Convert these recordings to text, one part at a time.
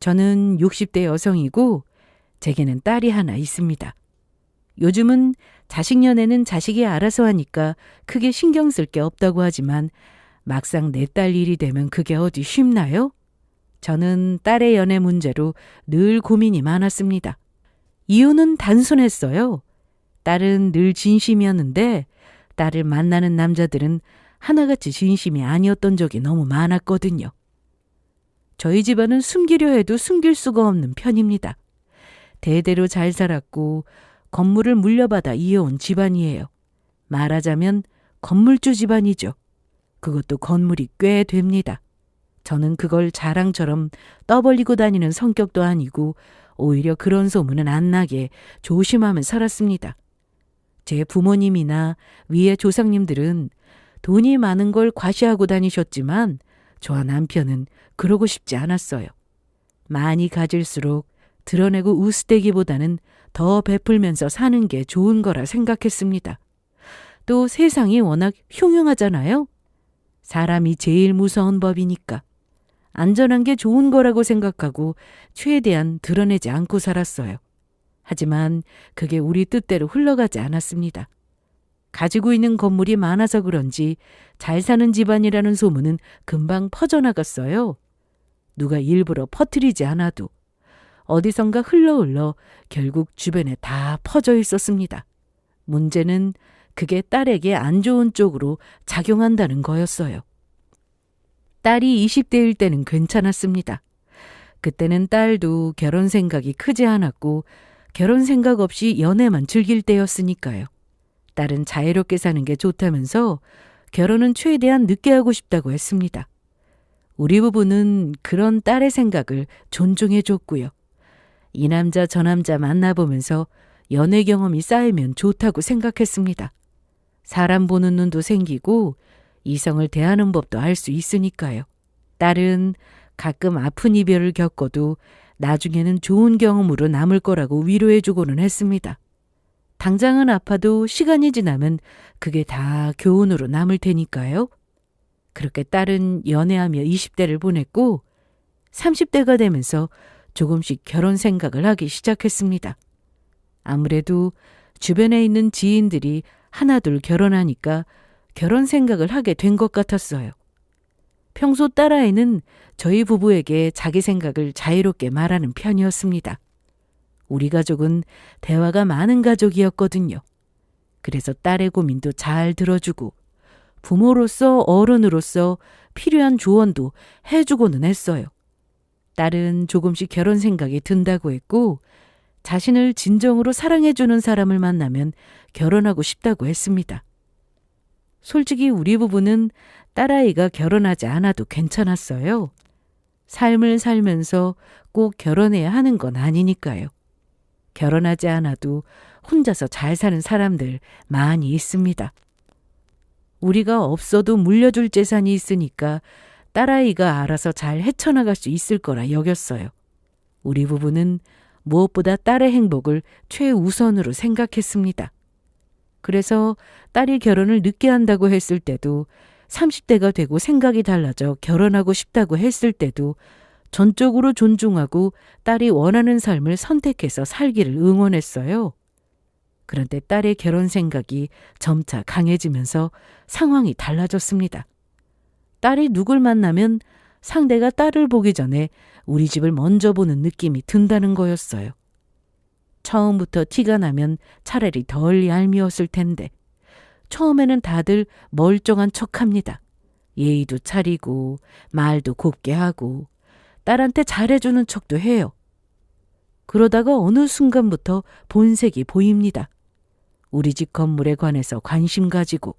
저는 60대 여성이고 제게는 딸이 하나 있습니다. 요즘은 자식 연애는 자식이 알아서 하니까 크게 신경 쓸 게 없다고 하지만 막상 내 딸 일이 되면 그게 어디 쉽나요? 저는 딸의 연애 문제로 늘 고민이 많았습니다. 이유는 단순했어요. 딸은 늘 진심이었는데 딸을 만나는 남자들은 하나같이 진심이 아니었던 적이 너무 많았거든요. 저희 집안은 숨기려 해도 숨길 수가 없는 편입니다. 대대로 잘 살았고 건물을 물려받아 이어온 집안이에요. 말하자면 건물주 집안이죠. 그것도 건물이 꽤 됩니다. 저는 그걸 자랑처럼 떠벌리고 다니는 성격도 아니고 오히려 그런 소문은 안 나게 조심하며 살았습니다. 제 부모님이나 위의 조상님들은 돈이 많은 걸 과시하고 다니셨지만 저와 남편은 그러고 싶지 않았어요. 많이 가질수록 드러내고 우스대기보다는 더 베풀면서 사는 게 좋은 거라 생각했습니다. 또 세상이 워낙 흉흉하잖아요. 사람이 제일 무서운 법이니까. 안전한 게 좋은 거라고 생각하고 최대한 드러내지 않고 살았어요. 하지만 그게 우리 뜻대로 흘러가지 않았습니다. 가지고 있는 건물이 많아서 그런지 잘 사는 집안이라는 소문은 금방 퍼져나갔어요. 누가 일부러 퍼뜨리지 않아도 어디선가 흘러 결국 주변에 다 퍼져 있었습니다. 문제는 그게 딸에게 안 좋은 쪽으로 작용한다는 거였어요. 딸이 20대일 때는 괜찮았습니다. 그때는 딸도 결혼 생각이 크지 않았고 결혼 생각 없이 연애만 즐길 때였으니까요. 딸은 자유롭게 사는 게 좋다면서 결혼은 최대한 늦게 하고 싶다고 했습니다. 우리 부부는 그런 딸의 생각을 존중해 줬고요. 이 남자 저 남자 만나보면서 연애 경험이 쌓이면 좋다고 생각했습니다. 사람 보는 눈도 생기고 이성을 대하는 법도 알 수 있으니까요. 딸은 가끔 아픈 이별을 겪어도 나중에는 좋은 경험으로 남을 거라고 위로해주고는 했습니다. 당장은 아파도 시간이 지나면 그게 다 교훈으로 남을 테니까요. 그렇게 딸은 연애하며 20대를 보냈고 30대가 되면서 조금씩 결혼 생각을 하기 시작했습니다. 아무래도 주변에 있는 지인들이 하나둘 결혼하니까 결혼 생각을 하게 된 것 같았어요. 평소 딸아이는 저희 부부에게 자기 생각을 자유롭게 말하는 편이었습니다. 우리 가족은 대화가 많은 가족이었거든요. 그래서 딸의 고민도 잘 들어주고 부모로서 어른으로서 필요한 조언도 해주고는 했어요. 딸은 조금씩 결혼 생각이 든다고 했고 자신을 진정으로 사랑해주는 사람을 만나면 결혼하고 싶다고 했습니다. 솔직히 우리 부부는 딸아이가 결혼하지 않아도 괜찮았어요. 삶을 살면서 꼭 결혼해야 하는 건 아니니까요. 결혼하지 않아도 혼자서 잘 사는 사람들 많이 있습니다. 우리가 없어도 물려줄 재산이 있으니까 딸아이가 알아서 잘 헤쳐나갈 수 있을 거라 여겼어요. 우리 부부는 무엇보다 딸의 행복을 최우선으로 생각했습니다. 그래서 딸이 결혼을 늦게 한다고 했을 때도 30대가 되고 생각이 달라져 결혼하고 싶다고 했을 때도 전적으로 존중하고 딸이 원하는 삶을 선택해서 살기를 응원했어요. 그런데 딸의 결혼 생각이 점차 강해지면서 상황이 달라졌습니다. 딸이 누굴 만나면 상대가 딸을 보기 전에 우리 집을 먼저 보는 느낌이 든다는 거였어요. 처음부터 티가 나면 차라리 덜 얄미웠을 텐데 처음에는 다들 멀쩡한 척합니다. 예의도 차리고 말도 곱게 하고 딸한테 잘해주는 척도 해요. 그러다가 어느 순간부터 본색이 보입니다. 우리 집 건물에 관해서 관심 가지고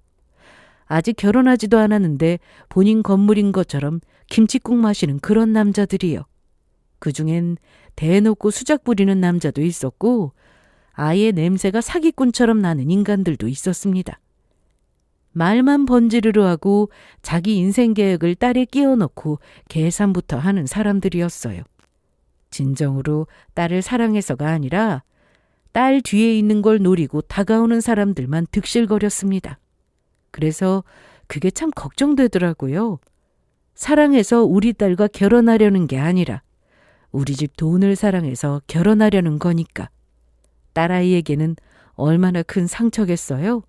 아직 결혼하지도 않았는데 본인 건물인 것처럼 김칫국 마시는 그런 남자들이요. 그중엔 대놓고 수작 부리는 남자도 있었고 아예 냄새가 사기꾼처럼 나는 인간들도 있었습니다. 말만 번지르르 하고 자기 인생 계획을 딸에 끼워 넣고 계산부터 하는 사람들이었어요. 진정으로 딸을 사랑해서가 아니라 딸 뒤에 있는 걸 노리고 다가오는 사람들만 득실거렸습니다. 그래서 그게 참 걱정되더라고요. 사랑해서 우리 딸과 결혼하려는 게 아니라 우리 집 돈을 사랑해서 결혼하려는 거니까. 딸아이에게는 얼마나 큰 상처겠어요?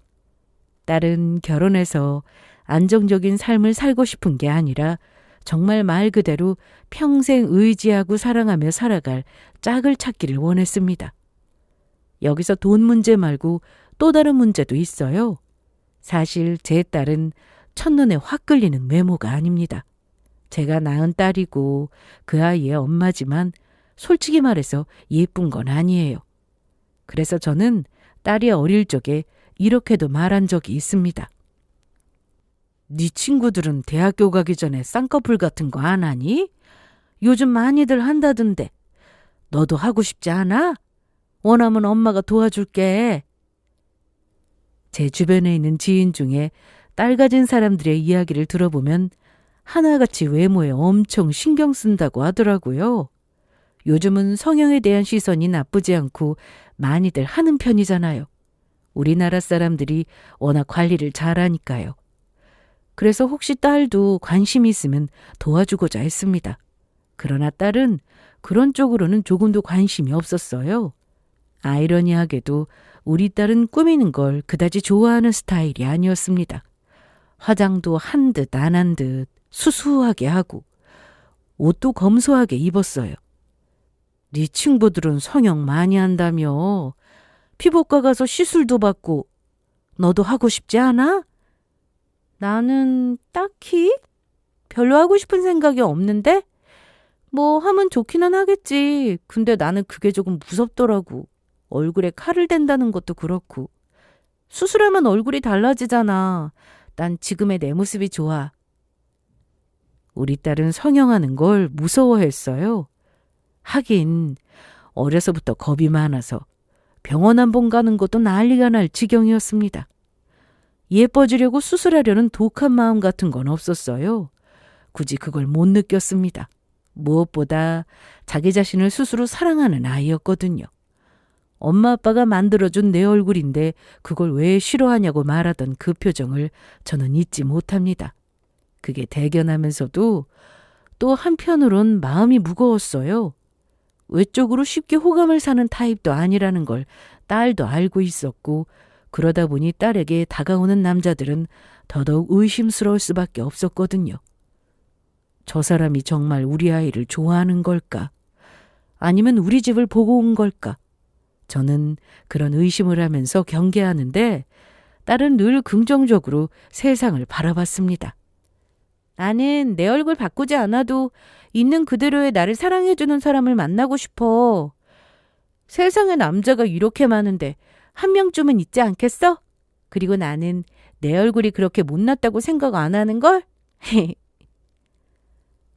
딸은 결혼해서 안정적인 삶을 살고 싶은 게 아니라 정말 말 그대로 평생 의지하고 사랑하며 살아갈 짝을 찾기를 원했습니다. 여기서 돈 문제 말고 또 다른 문제도 있어요. 사실 제 딸은 첫눈에 확 끌리는 외모가 아닙니다. 제가 낳은 딸이고 그 아이의 엄마지만 솔직히 말해서 예쁜 건 아니에요. 그래서 저는 딸이 어릴 적에 이렇게도 말한 적이 있습니다. 네 친구들은 대학교 가기 전에 쌍꺼풀 같은 거 안 하니? 요즘 많이들 한다던데. 너도 하고 싶지 않아? 원하면 엄마가 도와줄게. 제 주변에 있는 지인 중에 딸 가진 사람들의 이야기를 들어보면 하나같이 외모에 엄청 신경 쓴다고 하더라고요. 요즘은 성형에 대한 시선이 나쁘지 않고 많이들 하는 편이잖아요. 우리나라 사람들이 워낙 관리를 잘하니까요. 그래서 혹시 딸도 관심이 있으면 도와주고자 했습니다. 그러나 딸은 그런 쪽으로는 조금도 관심이 없었어요. 아이러니하게도 우리 딸은 꾸미는 걸 그다지 좋아하는 스타일이 아니었습니다. 화장도 한 듯 안 한 듯 수수하게 하고 옷도 검소하게 입었어요. 네 친구들은 성형 많이 한다며. 피부과 가서 시술도 받고. 너도 하고 싶지 않아? 나는 딱히 별로 하고 싶은 생각이 없는데? 뭐 하면 좋기는 하겠지. 근데 나는 그게 조금 무섭더라고. 얼굴에 칼을 댄다는 것도 그렇고. 수술하면 얼굴이 달라지잖아. 난 지금의 내 모습이 좋아. 우리 딸은 성형하는 걸 무서워했어요. 하긴 어려서부터 겁이 많아서 병원 한 번 가는 것도 난리가 날 지경이었습니다. 예뻐지려고 수술하려는 독한 마음 같은 건 없었어요. 굳이 그걸 못 느꼈습니다. 무엇보다 자기 자신을 스스로 사랑하는 아이였거든요. 엄마 아빠가 만들어준 내 얼굴인데 그걸 왜 싫어하냐고 말하던 그 표정을 저는 잊지 못합니다. 그게 대견하면서도 또 한편으론 마음이 무거웠어요. 외적으로 쉽게 호감을 사는 타입도 아니라는 걸 딸도 알고 있었고 그러다 보니 딸에게 다가오는 남자들은 더더욱 의심스러울 수밖에 없었거든요. 저 사람이 정말 우리 아이를 좋아하는 걸까? 아니면 우리 집을 보고 온 걸까? 저는 그런 의심을 하면서 경계하는데 딸은 늘 긍정적으로 세상을 바라봤습니다. 나는 내 얼굴 바꾸지 않아도 있는 그대로의 나를 사랑해주는 사람을 만나고 싶어. 세상에 남자가 이렇게 많은데 한 명쯤은 있지 않겠어? 그리고 나는 내 얼굴이 그렇게 못났다고 생각 안 하는걸?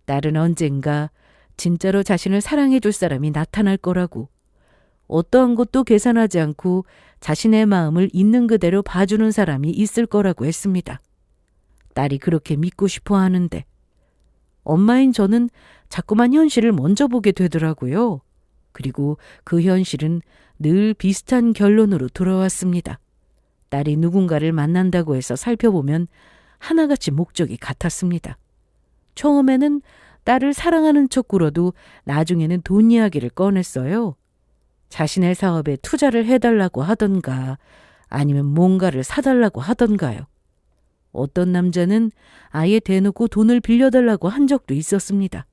딸은 언젠가 진짜로 자신을 사랑해줄 사람이 나타날 거라고. 어떠한 것도 계산하지 않고 자신의 마음을 있는 그대로 봐주는 사람이 있을 거라고 했습니다. 딸이 그렇게 믿고 싶어 하는데 엄마인 저는 자꾸만 현실을 먼저 보게 되더라고요. 그리고 그 현실은 늘 비슷한 결론으로 돌아왔습니다. 딸이 누군가를 만난다고 해서 살펴보면 하나같이 목적이 같았습니다. 처음에는 딸을 사랑하는 척 굴어도 나중에는 돈 이야기를 꺼냈어요. 자신의 사업에 투자를 해달라고 하던가 아니면 뭔가를 사달라고 하던가요. 어떤 남자는 아예 대놓고 돈을 빌려달라고 한 적도 있었습니다.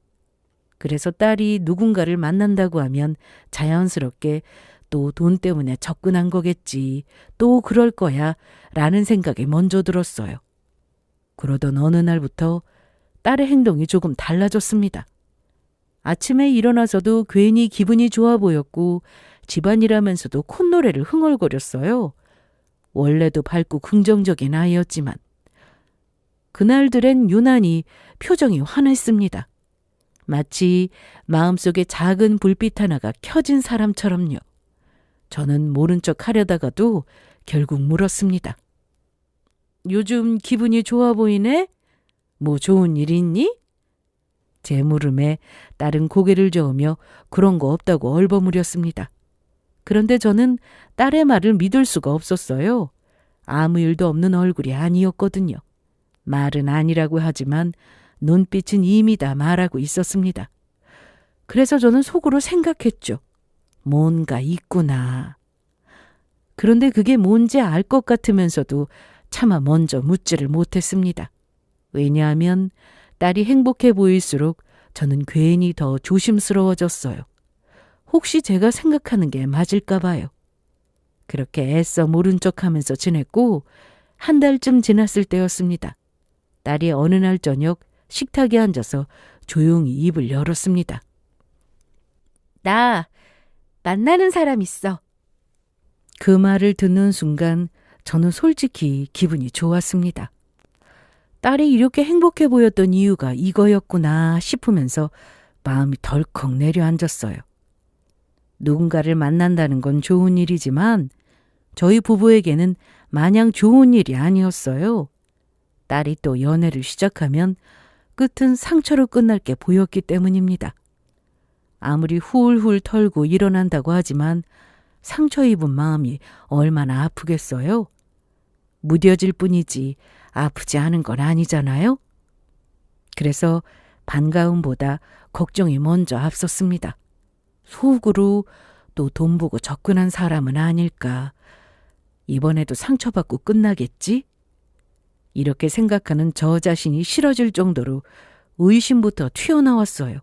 그래서 딸이 누군가를 만난다고 하면 자연스럽게 또 돈 때문에 접근한 거겠지, 또 그럴 거야 라는 생각이 먼저 들었어요. 그러던 어느 날부터 딸의 행동이 조금 달라졌습니다. 아침에 일어나서도 괜히 기분이 좋아 보였고 집안일하면서도 콧노래를 흥얼거렸어요. 원래도 밝고 긍정적인 아이였지만 그날들엔 유난히 표정이 환했습니다. 마치 마음속에 작은 불빛 하나가 켜진 사람처럼요. 저는 모른 척 하려다가도 결국 물었습니다. 요즘 기분이 좋아 보이네? 뭐 좋은 일 있니? 제 물음에 딸은 고개를 저으며 그런 거 없다고 얼버무렸습니다. 그런데 저는 딸의 말을 믿을 수가 없었어요. 아무 일도 없는 얼굴이 아니었거든요. 말은 아니라고 하지만 눈빛은 이미 다 말하고 있었습니다. 그래서 저는 속으로 생각했죠. 뭔가 있구나. 그런데 그게 뭔지 알 것 같으면서도 차마 먼저 묻지를 못했습니다. 왜냐하면 딸이 행복해 보일수록 저는 괜히 더 조심스러워졌어요. 혹시 제가 생각하는 게 맞을까 봐요. 그렇게 애써 모른 척하면서 지냈고 한 달쯤 지났을 때였습니다. 딸이 어느 날 저녁 식탁에 앉아서 조용히 입을 열었습니다. 나 만나는 사람 있어. 그 말을 듣는 순간 저는 솔직히 기분이 좋았습니다. 딸이 이렇게 행복해 보였던 이유가 이거였구나 싶으면서 마음이 덜컥 내려앉았어요. 누군가를 만난다는 건 좋은 일이지만 저희 부부에게는 마냥 좋은 일이 아니었어요. 딸이 또 연애를 시작하면 끝은 상처로 끝날 게 보였기 때문입니다. 아무리 훌훌 털고 일어난다고 하지만 상처 입은 마음이 얼마나 아프겠어요? 무뎌질 뿐이지 아프지 않은 건 아니잖아요? 그래서 반가움보다 걱정이 먼저 앞섰습니다. 속으로 또 돈 보고 접근한 사람은 아닐까? 이번에도 상처받고 끝나겠지? 이렇게 생각하는 저 자신이 싫어질 정도로 의심부터 튀어나왔어요.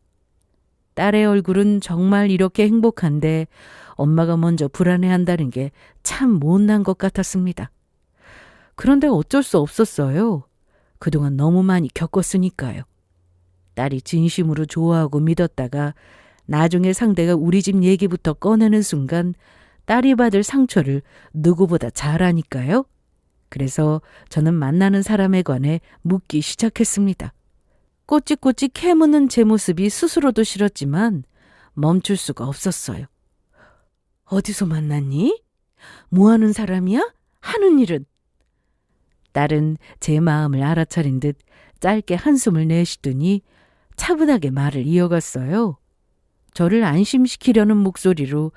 딸의 얼굴은 정말 이렇게 행복한데 엄마가 먼저 불안해한다는 게 참 못난 것 같았습니다. 그런데 어쩔 수 없었어요. 그동안 너무 많이 겪었으니까요. 딸이 진심으로 좋아하고 믿었다가 나중에 상대가 우리 집 얘기부터 꺼내는 순간 딸이 받을 상처를 누구보다 잘 아니까요. 그래서 저는 만나는 사람에 관해 묻기 시작했습니다. 꼬치꼬치 캐묻는 제 모습이 스스로도 싫었지만 멈출 수가 없었어요. 어디서 만났니? 뭐 하는 사람이야? 하는 일은? 딸은 제 마음을 알아차린 듯 짧게 한숨을 내쉬더니 차분하게 말을 이어갔어요. 저를 안심시키려는 목소리로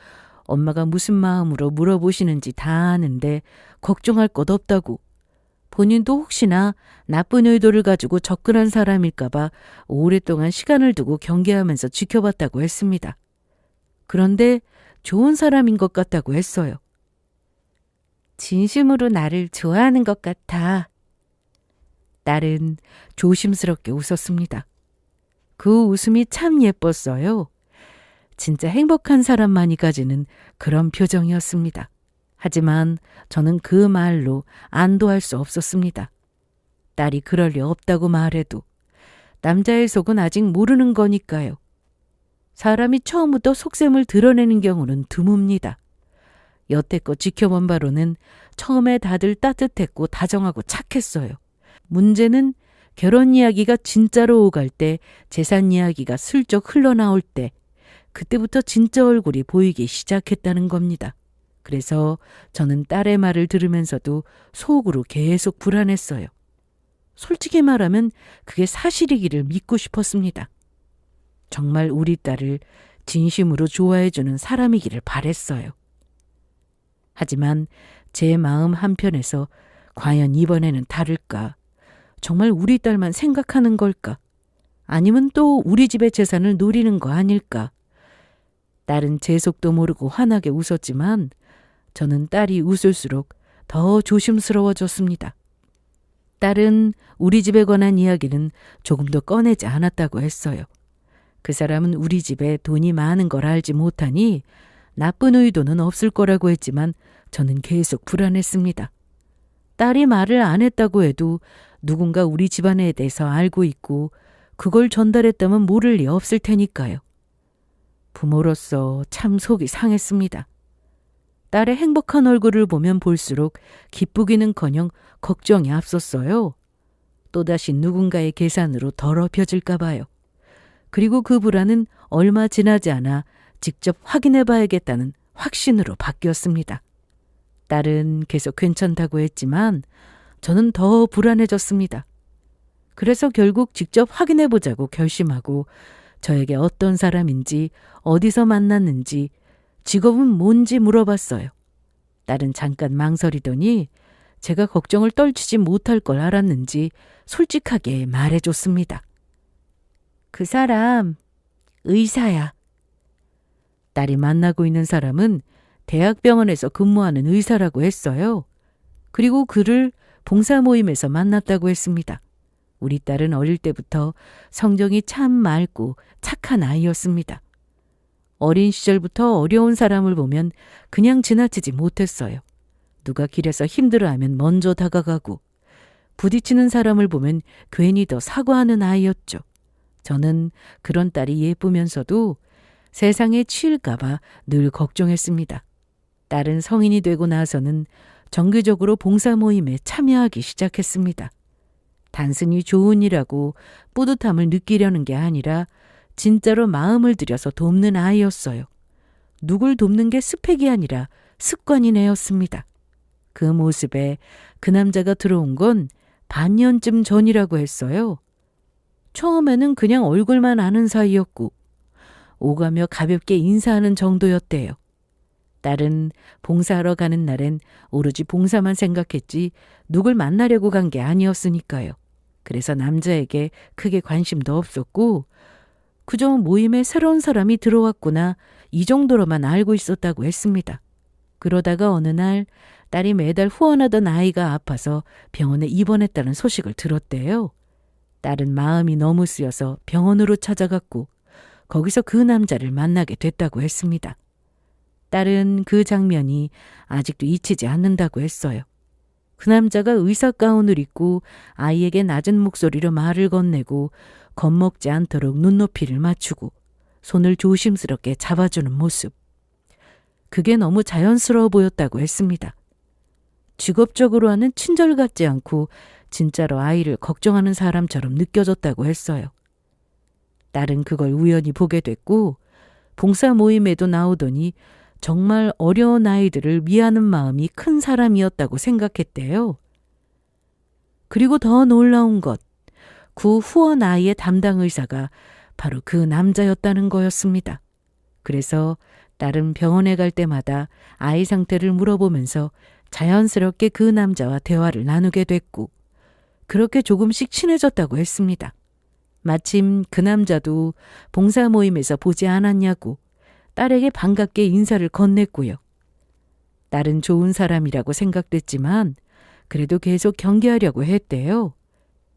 엄마가 무슨 마음으로 물어보시는지 다 아는데 걱정할 것 없다고. 본인도 혹시나 나쁜 의도를 가지고 접근한 사람일까 봐 오랫동안 시간을 두고 경계하면서 지켜봤다고 했습니다. 그런데 좋은 사람인 것 같다고 했어요. 진심으로 나를 좋아하는 것 같아. 딸은 조심스럽게 웃었습니다. 그 웃음이 참 예뻤어요. 진짜 행복한 사람만이 가지는 그런 표정이었습니다. 하지만 저는 그 말로 안도할 수 없었습니다. 딸이 그럴 리 없다고 말해도 남자의 속은 아직 모르는 거니까요. 사람이 처음부터 속셈을 드러내는 경우는 드뭅니다. 여태껏 지켜본 바로는 처음에 다들 따뜻했고 다정하고 착했어요. 문제는 결혼 이야기가 진짜로 오갈 때, 재산 이야기가 슬쩍 흘러나올 때, 그때부터 진짜 얼굴이 보이기 시작했다는 겁니다. 그래서 저는 딸의 말을 들으면서도 속으로 계속 불안했어요. 솔직히 말하면 그게 사실이기를 믿고 싶었습니다. 정말 우리 딸을 진심으로 좋아해주는 사람이기를 바랬어요. 하지만 제 마음 한편에서 과연 이번에는 다를까? 정말 우리 딸만 생각하는 걸까? 아니면 또 우리 집의 재산을 노리는 거 아닐까? 딸은 제 속도 모르고 환하게 웃었지만 저는 딸이 웃을수록 더 조심스러워졌습니다. 딸은 우리 집에 관한 이야기는 조금도 꺼내지 않았다고 했어요. 그 사람은 우리 집에 돈이 많은 걸 알지 못하니 나쁜 의도는 없을 거라고 했지만 저는 계속 불안했습니다. 딸이 말을 안 했다고 해도 누군가 우리 집안에 대해서 알고 있고 그걸 전달했다면 모를 리 없을 테니까요. 부모로서 참 속이 상했습니다. 딸의 행복한 얼굴을 보면 볼수록 기쁘기는커녕 걱정이 앞섰어요. 또다시 누군가의 계산으로 더럽혀질까 봐요. 그리고 그 불안은 얼마 지나지 않아 직접 확인해 봐야겠다는 확신으로 바뀌었습니다. 딸은 계속 괜찮다고 했지만 저는 더 불안해졌습니다. 그래서 결국 직접 확인해 보자고 결심하고 저에게 어떤 사람인지, 어디서 만났는지, 직업은 뭔지 물어봤어요. 딸은 잠깐 망설이더니 제가 걱정을 떨치지 못할 걸 알았는지 솔직하게 말해줬습니다. 그 사람 의사야. 딸이 만나고 있는 사람은 대학병원에서 근무하는 의사라고 했어요. 그리고 그를 봉사 모임에서 만났다고 했습니다. 우리 딸은 어릴 때부터 성정이 참 맑고 착한 아이였습니다. 어린 시절부터 어려운 사람을 보면 그냥 지나치지 못했어요. 누가 길에서 힘들어하면 먼저 다가가고 부딪히는 사람을 보면 괜히 더 사과하는 아이였죠. 저는 그런 딸이 예쁘면서도 세상에 치일까봐 늘 걱정했습니다. 딸은 성인이 되고 나서는 정기적으로 봉사 모임에 참여하기 시작했습니다. 단순히 좋은 일하고 뿌듯함을 느끼려는 게 아니라 진짜로 마음을 들여서 돕는 아이였어요. 누굴 돕는 게 스펙이 아니라 습관이네였습니다. 그 모습에 그 남자가 들어온 건 반년쯤 전이라고 했어요. 처음에는 그냥 얼굴만 아는 사이였고 오가며 가볍게 인사하는 정도였대요. 딸은 봉사하러 가는 날엔 오로지 봉사만 생각했지 누굴 만나려고 간 게 아니었으니까요. 그래서 남자에게 크게 관심도 없었고 그저 모임에 새로운 사람이 들어왔구나 이 정도로만 알고 있었다고 했습니다. 그러다가 어느 날 딸이 매달 후원하던 아이가 아파서 병원에 입원했다는 소식을 들었대요. 딸은 마음이 너무 쓰여서 병원으로 찾아갔고 거기서 그 남자를 만나게 됐다고 했습니다. 딸은 그 장면이 아직도 잊히지 않는다고 했어요. 그 남자가 의사 가운을 입고 아이에게 낮은 목소리로 말을 건네고 겁먹지 않도록 눈높이를 맞추고 손을 조심스럽게 잡아주는 모습. 그게 너무 자연스러워 보였다고 했습니다. 직업적으로 하는 친절 같지 않고 진짜로 아이를 걱정하는 사람처럼 느껴졌다고 했어요. 딸은 그걸 우연히 보게 됐고 봉사 모임에도 나오더니 정말 어려운 아이들을 위하는 마음이 큰 사람이었다고 생각했대요. 그리고 더 놀라운 것, 그 후원 아이의 담당 의사가 바로 그 남자였다는 거였습니다. 그래서 딸은 병원에 갈 때마다 아이 상태를 물어보면서 자연스럽게 그 남자와 대화를 나누게 됐고 그렇게 조금씩 친해졌다고 했습니다. 마침 그 남자도 봉사 모임에서 보지 않았냐고 딸에게 반갑게 인사를 건넸고요. 딸은 좋은 사람이라고 생각됐지만 그래도 계속 경계하려고 했대요.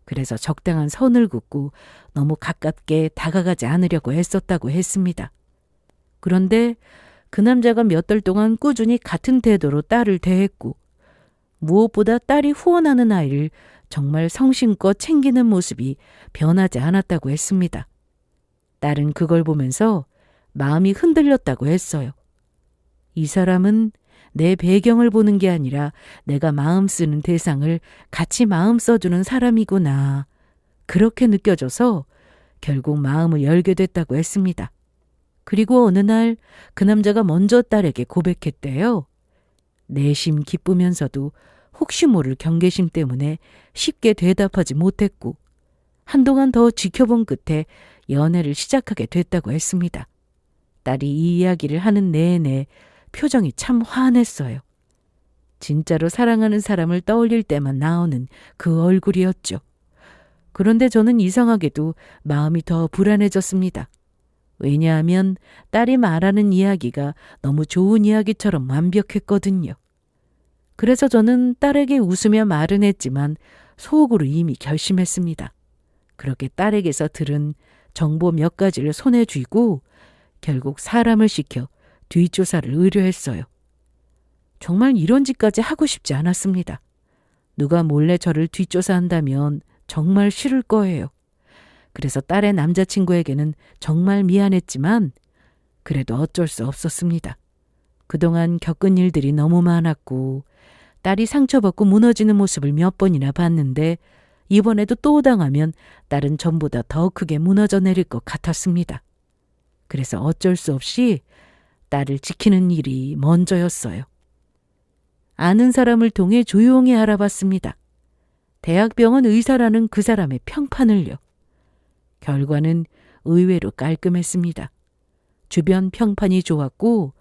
그래서 적당한 선을 긋고 너무 가깝게 다가가지 않으려고 했었다고 했습니다. 그런데 그 남자가 몇 달 동안 꾸준히 같은 태도로 딸을 대했고 무엇보다 딸이 후원하는 아이를 정말 성심껏 챙기는 모습이 변하지 않았다고 했습니다. 딸은 그걸 보면서 마음이 흔들렸다고 했어요. 이 사람은 내 배경을 보는 게 아니라 내가 마음 쓰는 대상을 같이 마음 써주는 사람이구나. 그렇게 느껴져서 결국 마음을 열게 됐다고 했습니다. 그리고 어느 날 그 남자가 먼저 딸에게 고백했대요. 내심 기쁘면서도 혹시 모를 경계심 때문에 쉽게 대답하지 못했고 한동안 더 지켜본 끝에 연애를 시작하게 됐다고 했습니다. 딸이 이 이야기를 하는 내내 표정이 참 환했어요. 진짜로 사랑하는 사람을 떠올릴 때만 나오는 그 얼굴이었죠. 그런데 저는 이상하게도 마음이 더 불안해졌습니다. 왜냐하면 딸이 말하는 이야기가 너무 좋은 이야기처럼 완벽했거든요. 그래서 저는 딸에게 웃으며 말은 했지만 속으로 이미 결심했습니다. 그렇게 딸에게서 들은 정보 몇 가지를 손에 쥐고 결국 사람을 시켜 뒷조사를 의뢰했어요. 정말 이런 짓까지 하고 싶지 않았습니다. 누가 몰래 저를 뒷조사한다면 정말 싫을 거예요. 그래서 딸의 남자친구에게는 정말 미안했지만 그래도 어쩔 수 없었습니다. 그동안 겪은 일들이 너무 많았고 딸이 상처받고 무너지는 모습을 몇 번이나 봤는데 이번에도 또 당하면 딸은 전보다 더 크게 무너져 내릴 것 같았습니다. 그래서 어쩔 수 없이 딸을 지키는 일이 먼저였어요. 아는 사람을 통해 조용히 알아봤습니다. 대학병원 의사라는 그 사람의 평판을요. 결과는 의외로 깔끔했습니다. 주변 평판이 좋았고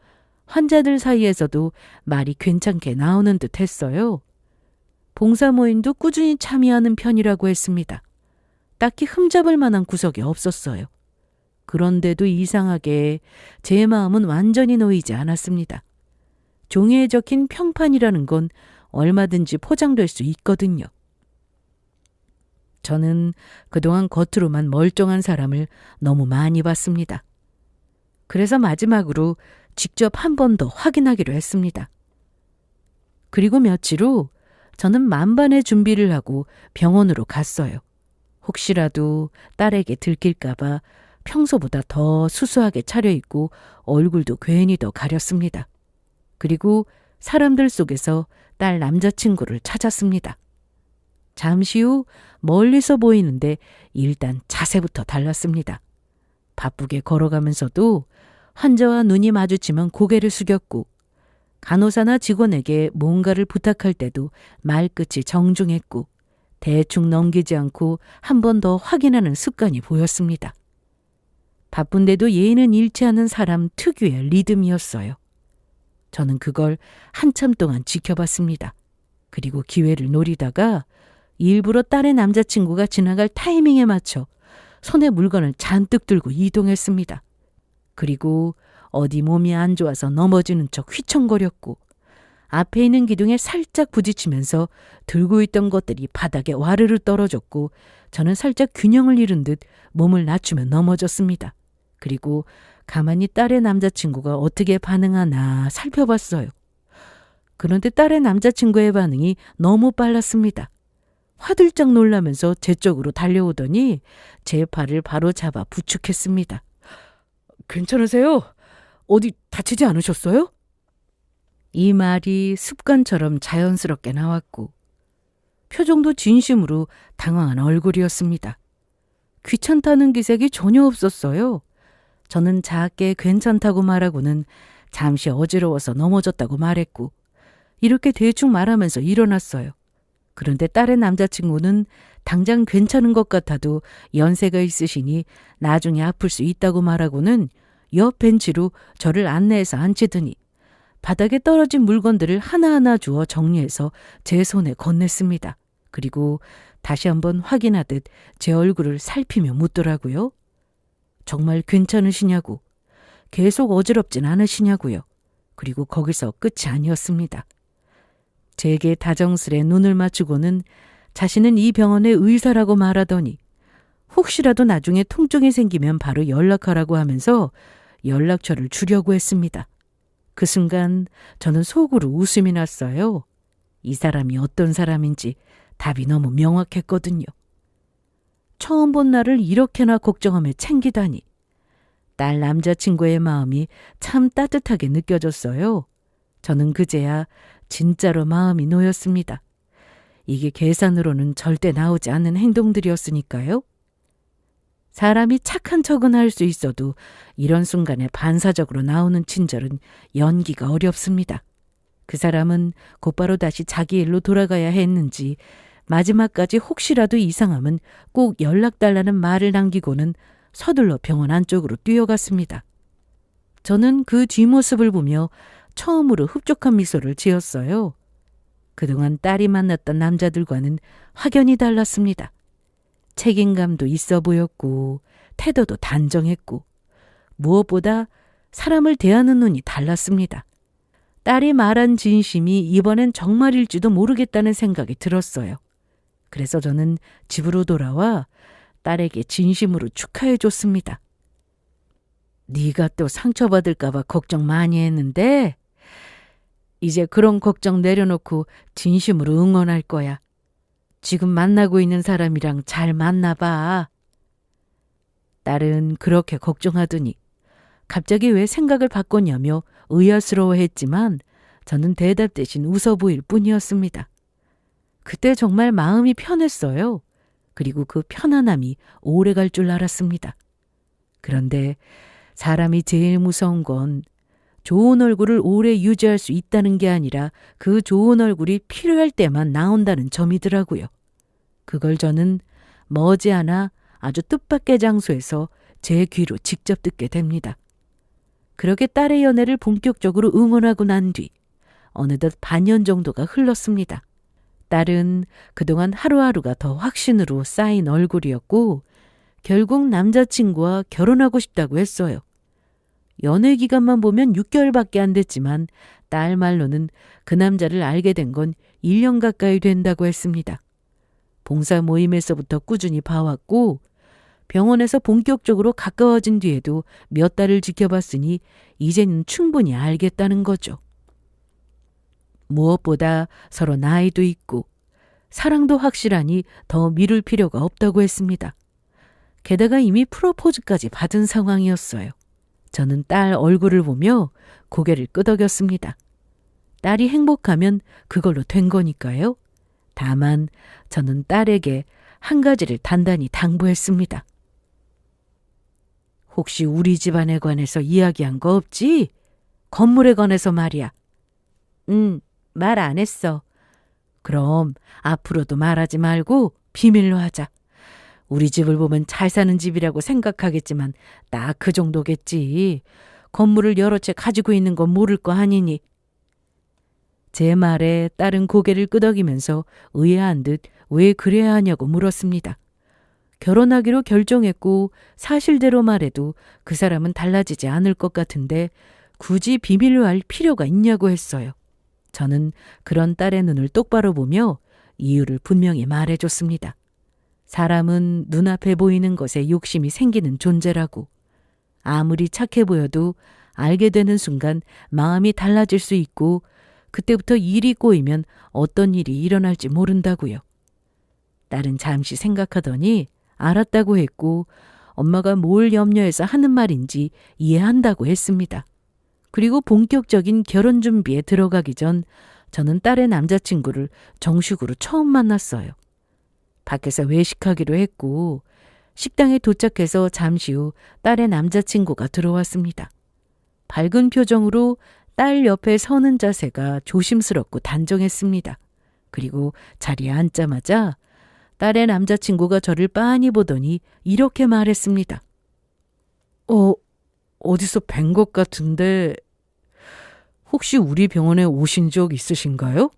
환자들 사이에서도 말이 괜찮게 나오는 듯 했어요. 봉사 모임도 꾸준히 참여하는 편이라고 했습니다. 딱히 흠잡을 만한 구석이 없었어요. 그런데도 이상하게 제 마음은 완전히 놓이지 않았습니다. 종이에 적힌 평판이라는 건 얼마든지 포장될 수 있거든요. 저는 그동안 겉으로만 멀쩡한 사람을 너무 많이 봤습니다. 그래서 마지막으로 직접 한 번 더 확인하기로 했습니다. 그리고 며칠 후 저는 만반의 준비를 하고 병원으로 갔어요. 혹시라도 딸에게 들킬까 봐 평소보다 더 수수하게 차려입고 얼굴도 괜히 더 가렸습니다. 그리고 사람들 속에서 딸 남자친구를 찾았습니다. 잠시 후 멀리서 보이는데 일단 자세부터 달랐습니다. 바쁘게 걸어가면서도 환자와 눈이 마주치면 고개를 숙였고 간호사나 직원에게 뭔가를 부탁할 때도 말끝이 정중했고 대충 넘기지 않고 한 번 더 확인하는 습관이 보였습니다. 바쁜데도 예의는 잃지 않는 사람 특유의 리듬이었어요. 저는 그걸 한참 동안 지켜봤습니다. 그리고 기회를 노리다가 일부러 딸의 남자친구가 지나갈 타이밍에 맞춰 손에 물건을 잔뜩 들고 이동했습니다. 그리고 어디 몸이 안 좋아서 넘어지는 척 휘청거렸고 앞에 있는 기둥에 살짝 부딪히면서 들고 있던 것들이 바닥에 와르르 떨어졌고 저는 살짝 균형을 잃은 듯 몸을 낮추며 넘어졌습니다. 그리고 가만히 딸의 남자친구가 어떻게 반응하나 살펴봤어요. 그런데 딸의 남자친구의 반응이 너무 빨랐습니다. 화들짝 놀라면서 제 쪽으로 달려오더니 제 팔을 바로 잡아 부축했습니다. 괜찮으세요? 어디 다치지 않으셨어요? 이 말이 습관처럼 자연스럽게 나왔고 표정도 진심으로 당황한 얼굴이었습니다. 귀찮다는 기색이 전혀 없었어요. 저는 작게 괜찮다고 말하고는 잠시 어지러워서 넘어졌다고 말했고 이렇게 대충 말하면서 일어났어요. 그런데 딸의 남자친구는 당장 괜찮은 것 같아도 연세가 있으시니 나중에 아플 수 있다고 말하고는 옆 벤치로 저를 안내해서 앉히더니 바닥에 떨어진 물건들을 하나하나 주워 정리해서 제 손에 건넸습니다. 그리고 다시 한번 확인하듯 제 얼굴을 살피며 묻더라고요. 정말 괜찮으시냐고, 계속 어지럽진 않으시냐고요. 그리고 거기서 끝이 아니었습니다. 제게 다정스레 눈을 맞추고는 자신은 이 병원의 의사라고 말하더니 혹시라도 나중에 통증이 생기면 바로 연락하라고 하면서 연락처를 주려고 했습니다. 그 순간 저는 속으로 웃음이 났어요. 이 사람이 어떤 사람인지 답이 너무 명확했거든요. 처음 본 나를 이렇게나 걱정하며 챙기다니. 딸 남자친구의 마음이 참 따뜻하게 느껴졌어요. 저는 그제야 진짜로 마음이 놓였습니다. 이게 계산으로는 절대 나오지 않는 행동들이었으니까요. 사람이 착한 척은 할 수 있어도 이런 순간에 반사적으로 나오는 친절은 연기가 어렵습니다. 그 사람은 곧바로 다시 자기 일로 돌아가야 했는지 마지막까지 혹시라도 이상하면 꼭 연락달라는 말을 남기고는 서둘러 병원 안쪽으로 뛰어갔습니다. 저는 그 뒷모습을 보며 처음으로 흡족한 미소를 지었어요. 그동안 딸이 만났던 남자들과는 확연히 달랐습니다. 책임감도 있어 보였고 태도도 단정했고 무엇보다 사람을 대하는 눈이 달랐습니다. 딸이 말한 진심이 이번엔 정말일지도 모르겠다는 생각이 들었어요. 그래서 저는 집으로 돌아와 딸에게 진심으로 축하해 줬습니다. 네가 또 상처받을까 봐 걱정 많이 했는데 이제 그런 걱정 내려놓고 진심으로 응원할 거야. 지금 만나고 있는 사람이랑 잘 만나봐. 딸은 그렇게 걱정하더니 갑자기 왜 생각을 바꿨냐며 의아스러워했지만 저는 대답 대신 웃어 보일 뿐이었습니다. 그때 정말 마음이 편했어요. 그리고 그 편안함이 오래 갈 줄 알았습니다. 그런데 사람이 제일 무서운 건 좋은 얼굴을 오래 유지할 수 있다는 게 아니라 그 좋은 얼굴이 필요할 때만 나온다는 점이더라고요. 그걸 저는 머지않아 아주 뜻밖의 장소에서 제 귀로 직접 듣게 됩니다. 그렇게 딸의 연애를 본격적으로 응원하고 난 뒤 어느덧 반년 정도가 흘렀습니다. 딸은 그동안 하루하루가 더 확신으로 쌓인 얼굴이었고 결국 남자친구와 결혼하고 싶다고 했어요. 연애 기간만 보면 6개월밖에 안 됐지만 딸 말로는 그 남자를 알게 된 건 1년 가까이 된다고 했습니다. 봉사 모임에서부터 꾸준히 봐왔고 병원에서 본격적으로 가까워진 뒤에도 몇 달을 지켜봤으니 이제는 충분히 알겠다는 거죠. 무엇보다 서로 나이도 있고 사랑도 확실하니 더 미룰 필요가 없다고 했습니다. 게다가 이미 프로포즈까지 받은 상황이었어요. 저는 딸 얼굴을 보며 고개를 끄덕였습니다. 딸이 행복하면 그걸로 된 거니까요. 다만 저는 딸에게 한 가지를 단단히 당부했습니다. 혹시 우리 집안에 관해서 이야기한 거 없지? 건물에 관해서 말이야. 말 안 했어. 그럼 앞으로도 말하지 말고 비밀로 하자. 우리 집을 보면 잘 사는 집이라고 생각하겠지만 딱 그 정도겠지. 건물을 여러 채 가지고 있는 건 모를 거 아니니. 제 말에 딸은 고개를 끄덕이면서 의아한 듯 왜 그래야 하냐고 물었습니다. 결혼하기로 결정했고 사실대로 말해도 그 사람은 달라지지 않을 것 같은데 굳이 비밀로 할 필요가 있냐고 했어요. 저는 그런 딸의 눈을 똑바로 보며 이유를 분명히 말해줬습니다. 사람은 눈앞에 보이는 것에 욕심이 생기는 존재라고. 아무리 착해 보여도 알게 되는 순간 마음이 달라질 수 있고 그때부터 일이 꼬이면 어떤 일이 일어날지 모른다고요. 딸은 잠시 생각하더니 알았다고 했고 엄마가 뭘 염려해서 하는 말인지 이해한다고 했습니다. 그리고 본격적인 결혼 준비에 들어가기 전 저는 딸의 남자친구를 정식으로 처음 만났어요. 밖에서 외식하기로 했고 식당에 도착해서 잠시 후 딸의 남자친구가 들어왔습니다. 밝은 표정으로 딸 옆에 서는 자세가 조심스럽고 단정했습니다. 그리고 자리에 앉자마자 딸의 남자친구가 저를 빤히 보더니 이렇게 말했습니다. 어디서 뵌 것 같은데 혹시 우리 병원에 오신 적 있으신가요?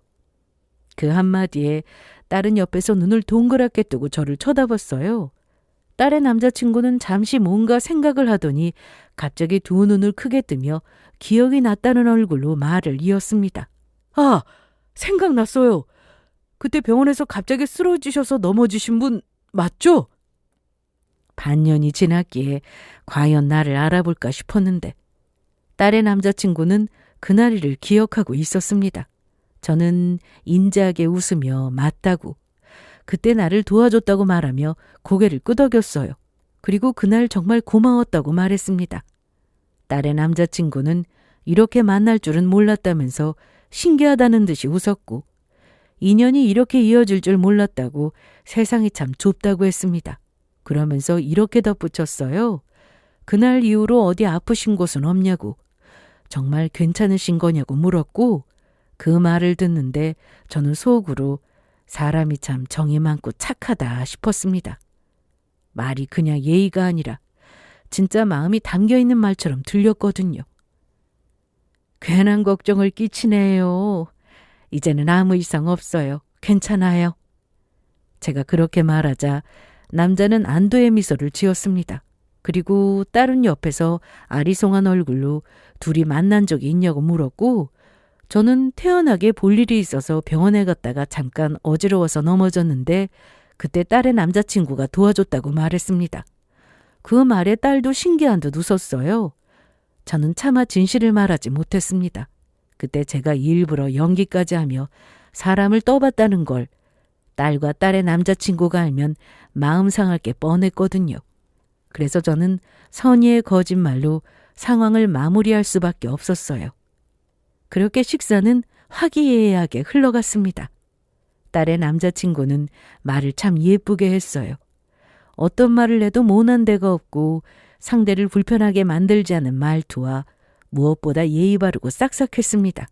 그 한마디에 딸은 옆에서 눈을 동그랗게 뜨고 저를 쳐다봤어요. 딸의 남자친구는 잠시 뭔가 생각을 하더니 갑자기 두 눈을 크게 뜨며 기억이 났다는 얼굴로 말을 이었습니다. 아, 생각났어요. 그때 병원에서 갑자기 쓰러지셔서 넘어지신 분 맞죠? 반년이 지났기에 과연 나를 알아볼까 싶었는데 딸의 남자친구는 그날을 기억하고 있었습니다. 저는 인자하게 웃으며 맞다고 그때 나를 도와줬다고 말하며 고개를 끄덕였어요. 그리고 그날 정말 고마웠다고 말했습니다. 딸의 남자친구는 이렇게 만날 줄은 몰랐다면서 신기하다는 듯이 웃었고 인연이 이렇게 이어질 줄 몰랐다고 세상이 참 좁다고 했습니다. 그러면서 이렇게 덧붙였어요. 그날 이후로 어디 아프신 곳은 없냐고 정말 괜찮으신 거냐고 물었고 그 말을 듣는데 저는 속으로 사람이 참 정이 많고 착하다 싶었습니다. 말이 그냥 예의가 아니라 진짜 마음이 담겨있는 말처럼 들렸거든요. 괜한 걱정을 끼치네요. 이제는 아무 이상 없어요. 괜찮아요. 제가 그렇게 말하자 남자는 안도의 미소를 지었습니다. 그리고 딸은 옆에서 아리송한 얼굴로 둘이 만난 적이 있냐고 물었고 저는 태연하게 볼 일이 있어서 병원에 갔다가 잠깐 어지러워서 넘어졌는데 그때 딸의 남자친구가 도와줬다고 말했습니다. 그 말에 딸도 신기한 듯 웃었어요. 저는 차마 진실을 말하지 못했습니다. 그때 제가 일부러 연기까지 하며 사람을 떠봤다는 걸 딸과 딸의 남자친구가 알면 마음 상할 게 뻔했거든요. 그래서 저는 선의의 거짓말로 상황을 마무리할 수밖에 없었어요. 그렇게 식사는 화기애애하게 흘러갔습니다. 딸의 남자친구는 말을 참 예쁘게 했어요. 어떤 말을 해도 모난 데가 없고 상대를 불편하게 만들지 않은 말투와 무엇보다 예의 바르고 싹싹했습니다.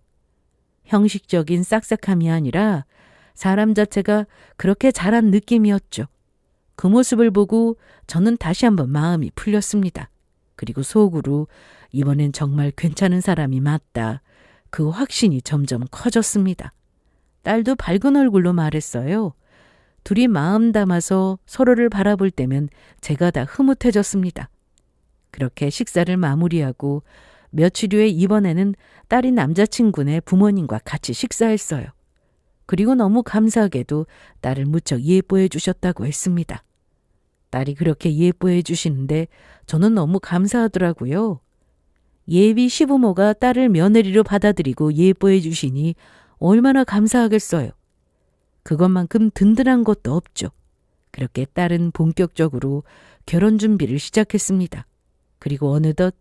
형식적인 싹싹함이 아니라 사람 자체가 그렇게 잘한 느낌이었죠. 그 모습을 보고 저는 다시 한번 마음이 풀렸습니다. 그리고 속으로 이번엔 정말 괜찮은 사람이 맞다. 그 확신이 점점 커졌습니다. 딸도 밝은 얼굴로 말했어요. 둘이 마음 담아서 서로를 바라볼 때면 제가 다 흐뭇해졌습니다. 그렇게 식사를 마무리하고 며칠 후에 이번에는 딸이 남자친구네 부모님과 같이 식사했어요. 그리고 너무 감사하게도 딸을 무척 예뻐해 주셨다고 했습니다. 딸이 그렇게 예뻐해 주시는데 저는 너무 감사하더라고요. 예비 시부모가 딸을 며느리로 받아들이고 예뻐해 주시니 얼마나 감사하겠어요. 그것만큼 든든한 것도 없죠. 그렇게 딸은 본격적으로 결혼 준비를 시작했습니다. 그리고 어느덧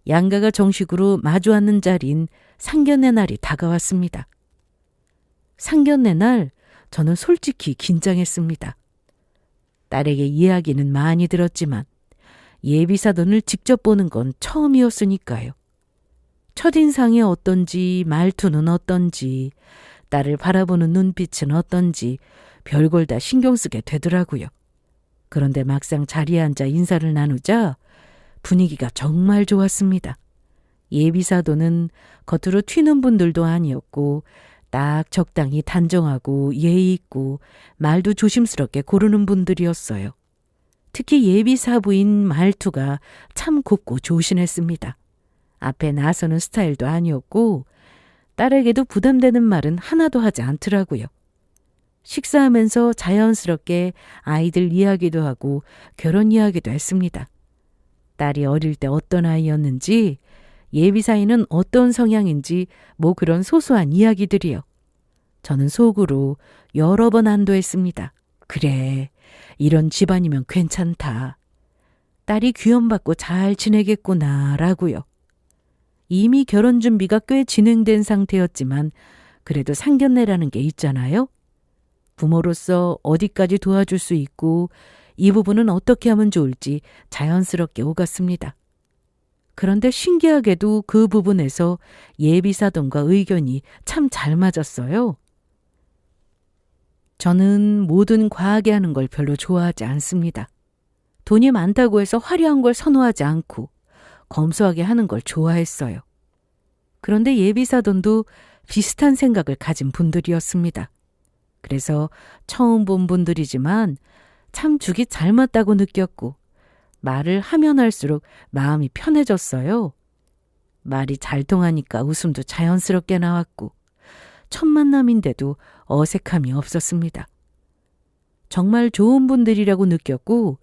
양가가 정식으로 마주 앉는 자리인 상견례 날이 다가왔습니다. 상견례 날 저는 솔직히 긴장했습니다. 딸에게 이야기는 많이 들었지만 예비사돈을 직접 보는 건 처음이었으니까요. 첫인상이 어떤지, 말투는 어떤지, 딸을 바라보는 눈빛은 어떤지 별걸 다 신경 쓰게 되더라고요. 그런데 막상 자리에 앉아 인사를 나누자 분위기가 정말 좋았습니다. 예비사돈은 겉으로 튀는 분들도 아니었고 딱 적당히 단정하고 예의 있고 말도 조심스럽게 고르는 분들이었어요. 특히 예비사부인 말투가 참 곱고 조신했습니다. 앞에 나서는 스타일도 아니었고 딸에게도 부담되는 말은 하나도 하지 않더라고요. 식사하면서 자연스럽게 아이들 이야기도 하고 결혼 이야기도 했습니다. 딸이 어릴 때 어떤 아이였는지, 예비사위는 어떤 성향인지 뭐 그런 소소한 이야기들이요. 저는 속으로 여러 번 안도했습니다. 그래, 이런 집안이면 괜찮다. 딸이 귀염받고 잘 지내겠구나라고요. 이미 결혼 준비가 꽤 진행된 상태였지만 그래도 상견례라는 게 있잖아요. 부모로서 어디까지 도와줄 수 있고 이 부분은 어떻게 하면 좋을지 자연스럽게 오갔습니다. 그런데 신기하게도 그 부분에서 예비사돈과 의견이 참 잘 맞았어요. 저는 뭐든 과하게 하는 걸 별로 좋아하지 않습니다. 돈이 많다고 해서 화려한 걸 선호하지 않고 검소하게 하는 걸 좋아했어요. 그런데 예비사돈도 비슷한 생각을 가진 분들이었습니다. 그래서 처음 본 분들이지만 참 죽이 잘 맞다고 느꼈고 말을 하면 할수록 마음이 편해졌어요. 말이 잘 통하니까 웃음도 자연스럽게 나왔고 첫 만남인데도 어색함이 없었습니다. 정말 좋은 분들이라고 느꼈고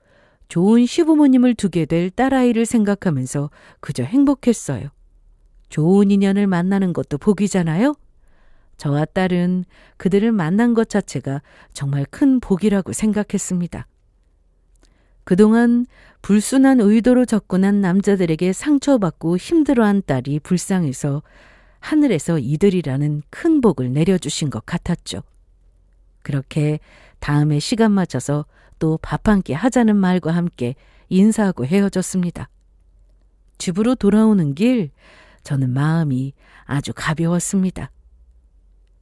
좋은 시부모님을 두게 될 딸아이를 생각하면서 그저 행복했어요. 좋은 인연을 만나는 것도 복이잖아요. 저와 딸은 그들을 만난 것 자체가 정말 큰 복이라고 생각했습니다. 그동안 불순한 의도로 접근한 남자들에게 상처받고 힘들어한 딸이 불쌍해서 하늘에서 이들이라는 큰 복을 내려주신 것 같았죠. 그렇게 다음에 시간 맞춰서 또 밥 한 끼 하자는 말과 함께 인사하고 헤어졌습니다. 집으로 돌아오는 길 저는 마음이 아주 가벼웠습니다.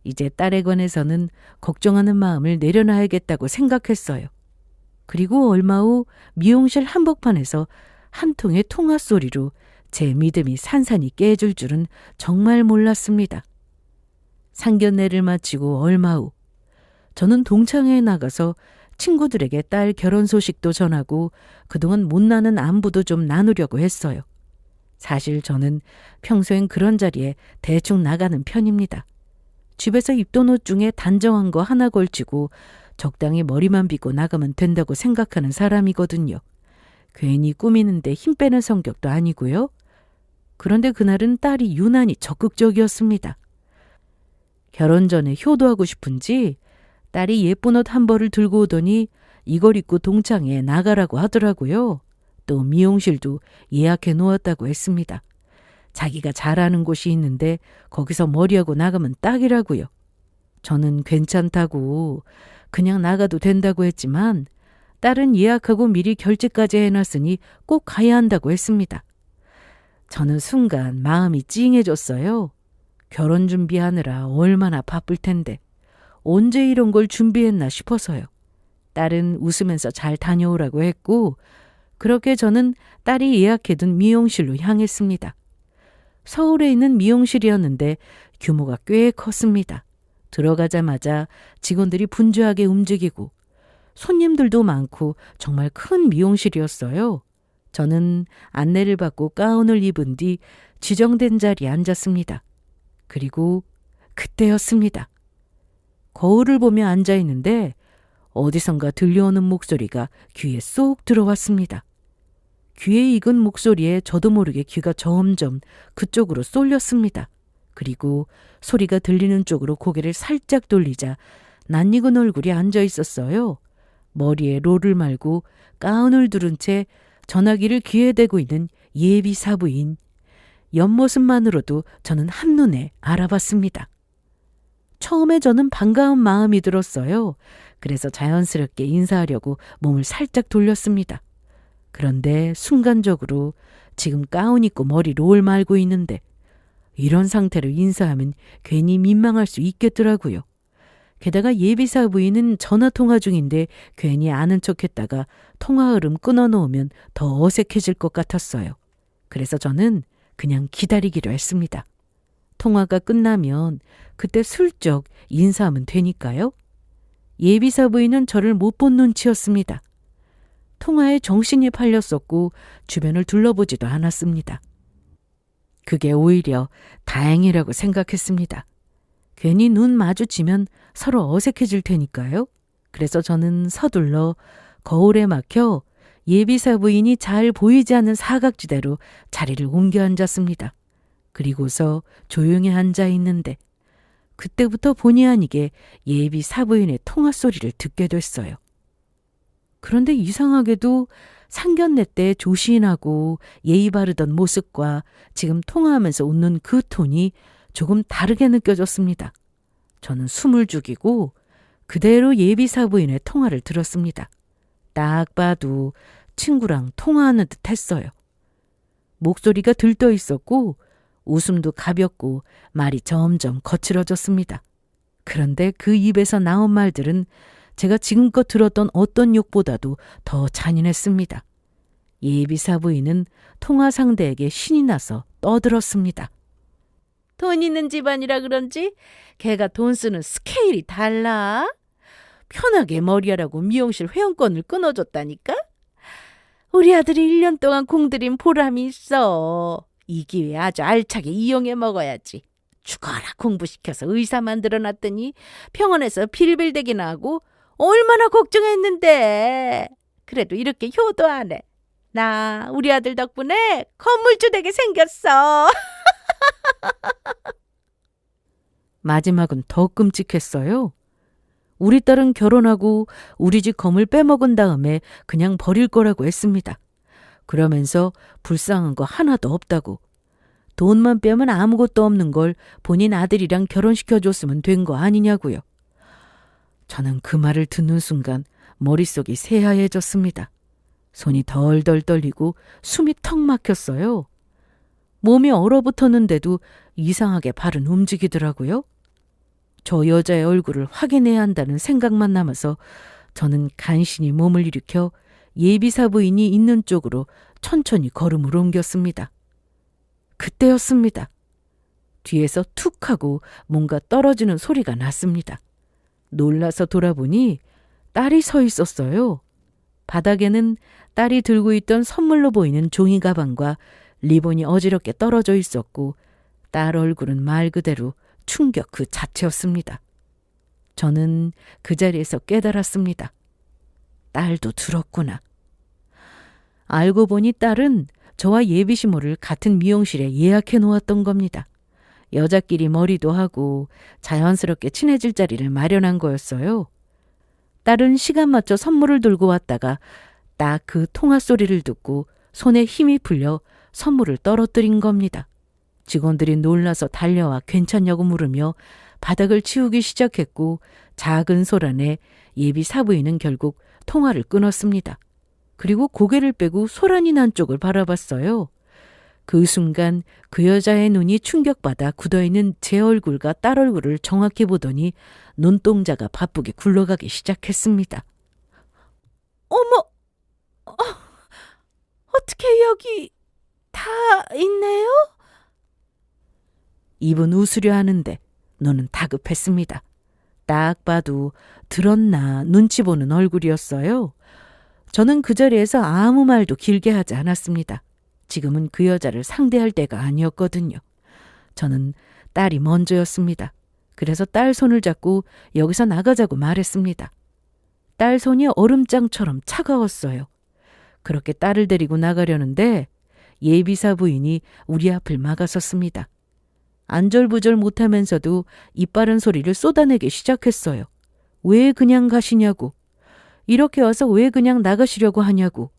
이제 딸에 관해서는 걱정하는 마음을 내려놔야겠다고 생각했어요. 그리고 얼마 후 미용실 한복판에서 한 통의 통화 소리로 제 믿음이 산산이 깨질 줄은 정말 몰랐습니다. 상견례를 마치고 얼마 후 저는 동창회에 나가서 친구들에게 딸 결혼 소식도 전하고 그동안 못 나는 안부도 좀 나누려고 했어요. 사실 저는 평소엔 그런 자리에 대충 나가는 편입니다. 집에서 입던 옷 중에 단정한 거 하나 걸치고 적당히 머리만 빗고 나가면 된다고 생각하는 사람이거든요. 괜히 꾸미는데 힘 빼는 성격도 아니고요. 그런데 그날은 딸이 유난히 적극적이었습니다. 결혼 전에 효도하고 싶은지 딸이 예쁜 옷 한 벌을 들고 오더니 이걸 입고 동창회에 나가라고 하더라고요. 또 미용실도 예약해 놓았다고 했습니다. 자기가 잘 아는 곳이 있는데 거기서 머리하고 나가면 딱이라고요. 저는 괜찮다고 그냥 나가도 된다고 했지만 딸은 예약하고 미리 결제까지 해놨으니 꼭 가야 한다고 했습니다. 저는 순간 마음이 찡해졌어요. 결혼 준비하느라 얼마나 바쁠 텐데 언제 이런 걸 준비했나 싶어서요. 딸은 웃으면서 잘 다녀오라고 했고 그렇게 저는 딸이 예약해둔 미용실로 향했습니다. 서울에 있는 미용실이었는데 규모가 꽤 컸습니다. 들어가자마자 직원들이 분주하게 움직이고 손님들도 많고 정말 큰 미용실이었어요. 저는 안내를 받고 가운을 입은 뒤 지정된 자리에 앉았습니다. 그리고 그때였습니다. 거울을 보며 앉아 있는데 어디선가 들려오는 목소리가 귀에 쏙 들어왔습니다. 귀에 익은 목소리에 저도 모르게 귀가 점점 그쪽으로 쏠렸습니다. 그리고 소리가 들리는 쪽으로 고개를 살짝 돌리자 낯익은 얼굴이 앉아 있었어요. 머리에 롤을 말고 가운을 두른 채 전화기를 귀에 대고 있는 예비 사부인. 옆모습만으로도 저는 한눈에 알아봤습니다. 처음에 저는 반가운 마음이 들었어요. 그래서 자연스럽게 인사하려고 몸을 살짝 돌렸습니다. 그런데 순간적으로 지금 가운 입고 머리 롤 말고 있는데 이런 상태로 인사하면 괜히 민망할 수 있겠더라고요. 게다가 예비사 부인은 전화통화 중인데 괜히 아는 척했다가 통화 흐름 끊어놓으면 더 어색해질 것 같았어요. 그래서 저는 그냥 기다리기로 했습니다. 통화가 끝나면 그때 슬쩍 인사하면 되니까요. 예비사 부인은 저를 못 본 눈치였습니다. 통화에 정신이 팔렸었고 주변을 둘러보지도 않았습니다. 그게 오히려 다행이라고 생각했습니다. 괜히 눈 마주치면 서로 어색해질 테니까요. 그래서 저는 서둘러 거울에 막혀 예비사 부인이 잘 보이지 않는 사각지대로 자리를 옮겨 앉았습니다. 그리고서 조용히 앉아 있는데 그때부터 본의 아니게 예비 사부인의 통화 소리를 듣게 됐어요. 그런데 이상하게도 상견례 때 조신하고 예의 바르던 모습과 지금 통화하면서 웃는 그 톤이 조금 다르게 느껴졌습니다. 저는 숨을 죽이고 그대로 예비 사부인의 통화를 들었습니다. 딱 봐도 친구랑 통화하는 듯 했어요. 목소리가 들떠 있었고 웃음도 가볍고 말이 점점 거칠어졌습니다. 그런데 그 입에서 나온 말들은 제가 지금껏 들었던 어떤 욕보다도 더 잔인했습니다. 예비사 부인은 통화 상대에게 신이 나서 떠들었습니다. 돈 있는 집안이라 그런지 걔가 돈 쓰는 스케일이 달라. 편하게 머리하라고 미용실 회원권을 끊어줬다니까? 우리 아들이 1년 동안 공들인 보람이 있어. 이 기회에 아주 알차게 이용해 먹어야지. 죽어라 공부시켜서 의사 만들어놨더니 병원에서 빌빌대기나 하고 얼마나 걱정했는데. 그래도 이렇게 효도 안 해. 나 우리 아들 덕분에 건물주 되게 생겼어. 마지막은 더 끔찍했어요. 우리 딸은 결혼하고 우리 집 검을 빼먹은 다음에 그냥 버릴 거라고 했습니다. 그러면서 불쌍한 거 하나도 없다고. 돈만 빼면 아무것도 없는 걸 본인 아들이랑 결혼시켜줬으면 된 거 아니냐고요. 저는 그 말을 듣는 순간 머릿속이 새하얘졌습니다. 손이 덜덜 떨리고 숨이 턱 막혔어요. 몸이 얼어붙었는데도 이상하게 발은 움직이더라고요. 저 여자의 얼굴을 확인해야 한다는 생각만 남아서 저는 간신히 몸을 일으켜 예비사 부인이 있는 쪽으로 천천히 걸음을 옮겼습니다. 그때였습니다. 뒤에서 툭 하고 뭔가 떨어지는 소리가 났습니다. 놀라서 돌아보니 딸이 서 있었어요. 바닥에는 딸이 들고 있던 선물로 보이는 종이 가방과 리본이 어지럽게 떨어져 있었고 딸 얼굴은 말 그대로 충격 그 자체였습니다. 저는 그 자리에서 깨달았습니다. 딸도 들었구나. 알고 보니 딸은 저와 예비시모를 같은 미용실에 예약해 놓았던 겁니다. 여자끼리 머리도 하고 자연스럽게 친해질 자리를 마련한 거였어요. 딸은 시간 맞춰 선물을 들고 왔다가 딱 그 통화 소리를 듣고 손에 힘이 풀려 선물을 떨어뜨린 겁니다. 직원들이 놀라서 달려와 괜찮냐고 물으며 바닥을 치우기 시작했고 작은 소란에 예비 사부인은 결국 통화를 끊었습니다. 그리고 고개를 빼고 소란이 난 쪽을 바라봤어요. 그 순간 그 여자의 눈이 충격받아 굳어있는 제 얼굴과 딸 얼굴을 정확히 보더니 눈동자가 바쁘게 굴러가기 시작했습니다. 어머! 어떻게 여기 다 있네요? 입은 웃으려 하는데 눈은 다급했습니다. 딱 봐도 들었나 눈치 보는 얼굴이었어요. 저는 그 자리에서 아무 말도 길게 하지 않았습니다. 지금은 그 여자를 상대할 때가 아니었거든요. 저는 딸이 먼저였습니다. 그래서 딸 손을 잡고 여기서 나가자고 말했습니다. 딸 손이 얼음장처럼 차가웠어요. 그렇게 딸을 데리고 나가려는데 예비사 부인이 우리 앞을 막아섰습니다. 안절부절 못하면서도 이빠른 소리를 쏟아내기 시작했어요. 왜 그냥 가시냐고. 이렇게 와서 왜 그냥 나가시려고 하냐고.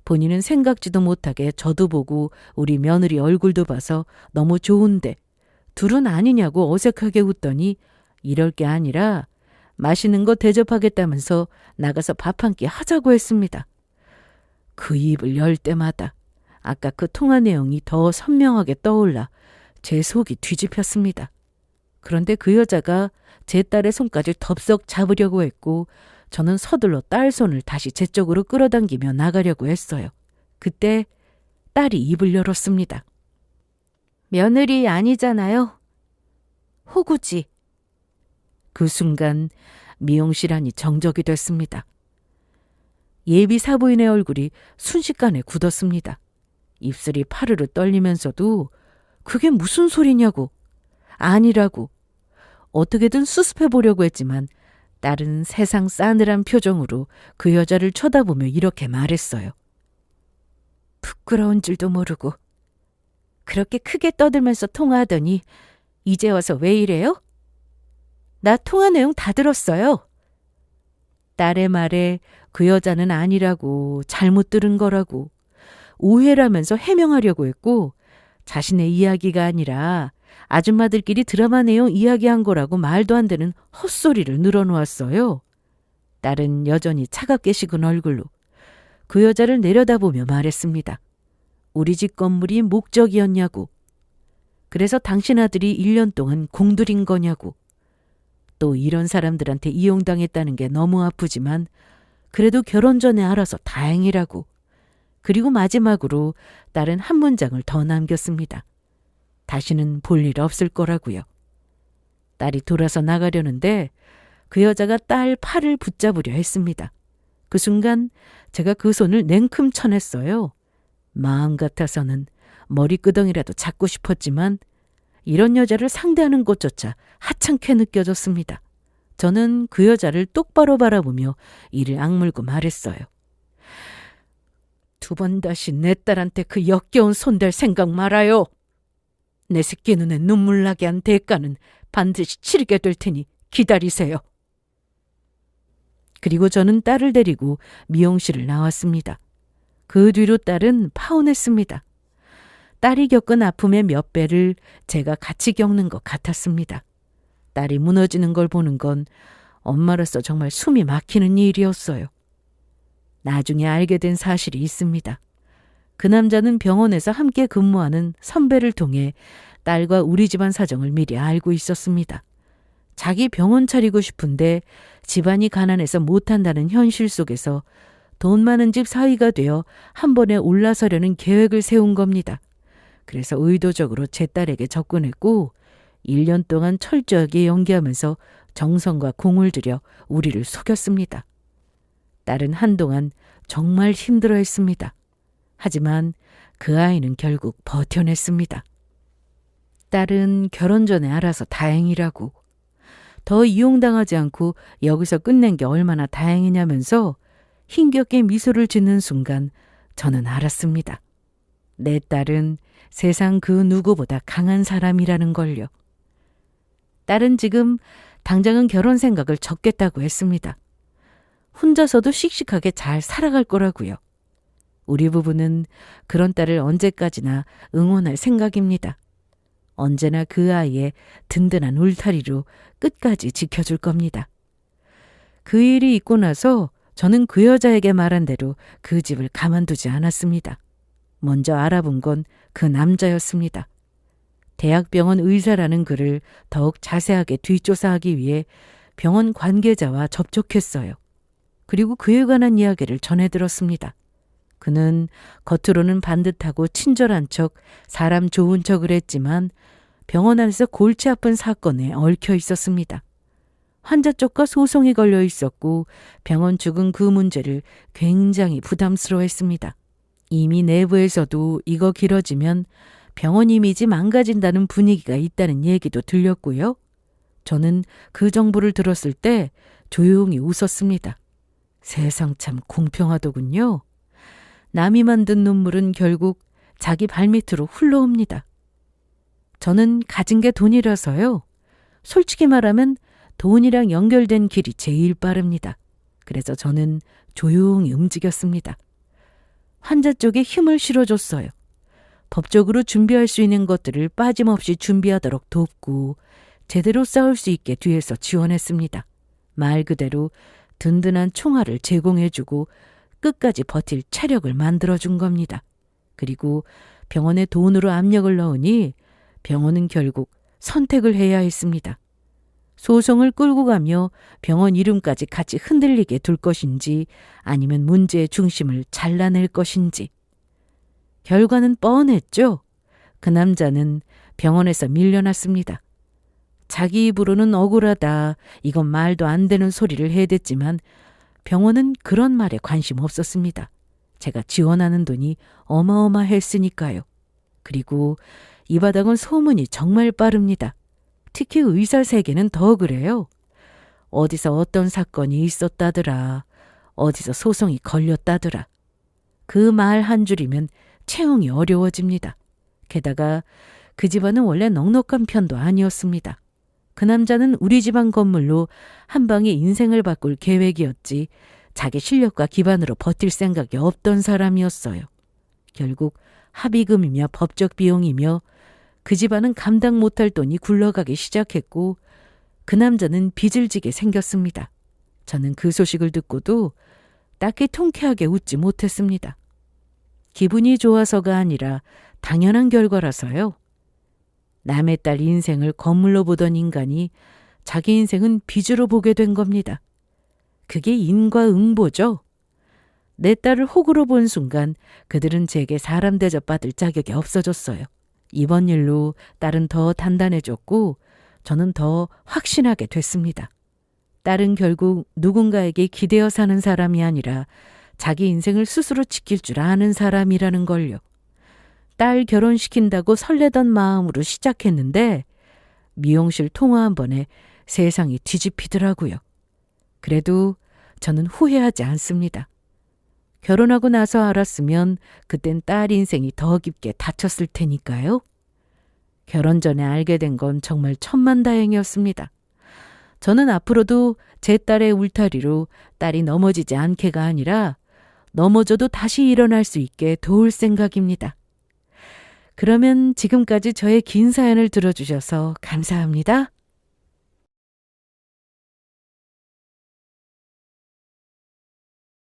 본인은 생각지도 못하게 저도 보고 우리 며느리 얼굴도 봐서 너무 좋은데 둘은 아니냐고 어색하게 웃더니 이럴 게 아니라 맛있는 거 대접하겠다면서 나가서 밥 한 끼 하자고 했습니다. 그 입을 열 때마다 아까 그 통화 내용이 더 선명하게 떠올라 제 속이 뒤집혔습니다. 그런데 그 여자가 제 딸의 손까지 덥석 잡으려고 했고 저는 서둘러 딸 손을 다시 제 쪽으로 끌어당기며 나가려고 했어요. 그때 딸이 입을 열었습니다. 며느리 아니잖아요. 호구지. 그 순간 미용실 안이 정적이 됐습니다. 예비 사부인의 얼굴이 순식간에 굳었습니다. 입술이 파르르 떨리면서도 그게 무슨 소리냐고. 아니라고. 어떻게든 수습해 보려고 했지만 딸은 세상 싸늘한 표정으로 그 여자를 쳐다보며 이렇게 말했어요. 부끄러운 줄도 모르고 그렇게 크게 떠들면서 통화하더니 이제 와서 왜 이래요? 나 통화 내용 다 들었어요. 딸의 말에 그 여자는 아니라고, 잘못 들은 거라고, 오해라면서 해명하려고 했고 자신의 이야기가 아니라 아줌마들끼리 드라마 내용 이야기한 거라고 말도 안 되는 헛소리를 늘어놓았어요. 딸은 여전히 차갑게 식은 얼굴로 그 여자를 내려다보며 말했습니다. 우리 집 건물이 목적이었냐고. 그래서 당신 아들이 1년 동안 공들인 거냐고. 또 이런 사람들한테 이용당했다는 게 너무 아프지만 그래도 결혼 전에 알아서 다행이라고. 그리고 마지막으로 딸은 한 문장을 더 남겼습니다. 다시는 볼 일 없을 거라고요. 딸이 돌아서 나가려는데 그 여자가 딸 팔을 붙잡으려 했습니다. 그 순간 제가 그 손을 냉큼 쳐냈어요. 마음 같아서는 머리끄덩이라도 잡고 싶었지만 이런 여자를 상대하는 것조차 하찮게 느껴졌습니다. 저는 그 여자를 똑바로 바라보며 이를 악물고 말했어요. 2번 다시 내 딸한테 그 역겨운 손댈 생각 말아요. 내 새끼 눈에 눈물 나게 한 대가는 반드시 치르게 될 테니 기다리세요. 그리고 저는 딸을 데리고 미용실을 나왔습니다. 그 뒤로 딸은 파혼했습니다. 딸이 겪은 아픔의 몇 배를 제가 같이 겪는 것 같았습니다. 딸이 무너지는 걸 보는 건 엄마로서 정말 숨이 막히는 일이었어요. 나중에 알게 된 사실이 있습니다. 그 남자는 병원에서 함께 근무하는 선배를 통해 딸과 우리 집안 사정을 미리 알고 있었습니다. 자기 병원 차리고 싶은데 집안이 가난해서 못한다는 현실 속에서 돈 많은 집 사위가 되어 한 번에 올라서려는 계획을 세운 겁니다. 그래서 의도적으로 제 딸에게 접근했고 1년 동안 철저하게 연기하면서 정성과 공을 들여 우리를 속였습니다. 딸은 한동안 정말 힘들어했습니다. 하지만 그 아이는 결국 버텨냈습니다. 딸은 결혼 전에 알아서 다행이라고, 더 이용당하지 않고 여기서 끝낸 게 얼마나 다행이냐면서 힘겹게 미소를 짓는 순간 저는 알았습니다. 내 딸은 세상 그 누구보다 강한 사람이라는 걸요. 딸은 지금 당장은 결혼 생각을 접겠다고 했습니다. 혼자서도 씩씩하게 잘 살아갈 거라고요. 우리 부부는 그런 딸을 언제까지나 응원할 생각입니다. 언제나 그 아이의 든든한 울타리로 끝까지 지켜줄 겁니다. 그 일이 있고 나서 저는 그 여자에게 말한 대로 그 집을 가만두지 않았습니다. 먼저 알아본 건 그 남자였습니다. 대학병원 의사라는 그를 더욱 자세하게 뒷조사하기 위해 병원 관계자와 접촉했어요. 그리고 그에 관한 이야기를 전해 들었습니다. 그는 겉으로는 반듯하고 친절한 척, 사람 좋은 척을 했지만 병원 안에서 골치 아픈 사건에 얽혀 있었습니다. 환자 쪽과 소송이 걸려 있었고 병원 측은 그 문제를 굉장히 부담스러워했습니다. 이미 내부에서도 이거 길어지면 병원 이미지 망가진다는 분위기가 있다는 얘기도 들렸고요. 저는 그 정보를 들었을 때 조용히 웃었습니다. 세상 참 공평하더군요. 남이 만든 눈물은 결국 자기 발밑으로 흘러옵니다. 저는 가진 게 돈이라서요. 솔직히 말하면 돈이랑 연결된 길이 제일 빠릅니다. 그래서 저는 조용히 움직였습니다. 환자 쪽에 힘을 실어줬어요. 법적으로 준비할 수 있는 것들을 빠짐없이 준비하도록 돕고 제대로 싸울 수 있게 뒤에서 지원했습니다. 말 그대로 든든한 총알을 제공해주고 끝까지 버틸 체력을 만들어준 겁니다. 그리고 병원에 돈으로 압력을 넣으니 병원은 결국 선택을 해야 했습니다. 소송을 끌고 가며 병원 이름까지 같이 흔들리게 둘 것인지 아니면 문제의 중심을 잘라낼 것인지. 결과는 뻔했죠. 그 남자는 병원에서 밀려났습니다. 자기 입으로는 억울하다, 이건 말도 안 되는 소리를 해댔지만 병원은 그런 말에 관심 없었습니다. 제가 지원하는 돈이 어마어마했으니까요. 그리고 이 바닥은 소문이 정말 빠릅니다. 특히 의사 세계는 더 그래요. 어디서 어떤 사건이 있었다더라. 어디서 소송이 걸렸다더라. 그 말 한 줄이면 채용이 어려워집니다. 게다가 그 집안은 원래 넉넉한 편도 아니었습니다. 그 남자는 우리 집안 건물로 한 방에 인생을 바꿀 계획이었지 자기 실력과 기반으로 버틸 생각이 없던 사람이었어요. 결국 합의금이며 법적 비용이며 그 집안은 감당 못할 돈이 굴러가기 시작했고 그 남자는 빚을 지게 생겼습니다. 저는 그 소식을 듣고도 딱히 통쾌하게 웃지 못했습니다. 기분이 좋아서가 아니라 당연한 결과라서요. 남의 딸 인생을 건물로 보던 인간이 자기 인생은 빚으로 보게 된 겁니다. 그게 인과응보죠. 내 딸을 호구로 본 순간 그들은 제게 사람 대접받을 자격이 없어졌어요. 이번 일로 딸은 더 단단해졌고 저는 더 확신하게 됐습니다. 딸은 결국 누군가에게 기대어 사는 사람이 아니라 자기 인생을 스스로 지킬 줄 아는 사람이라는 걸요. 딸 결혼시킨다고 설레던 마음으로 시작했는데 미용실 통화 한 번에 세상이 뒤집히더라고요. 그래도 저는 후회하지 않습니다. 결혼하고 나서 알았으면 그땐 딸 인생이 더 깊게 다쳤을 테니까요. 결혼 전에 알게 된 건 정말 천만다행이었습니다. 저는 앞으로도 제 딸의 울타리로 딸이 넘어지지 않게가 아니라 넘어져도 다시 일어날 수 있게 도울 생각입니다. 그러면 지금까지 저의 긴 사연을 들어주셔서 감사합니다.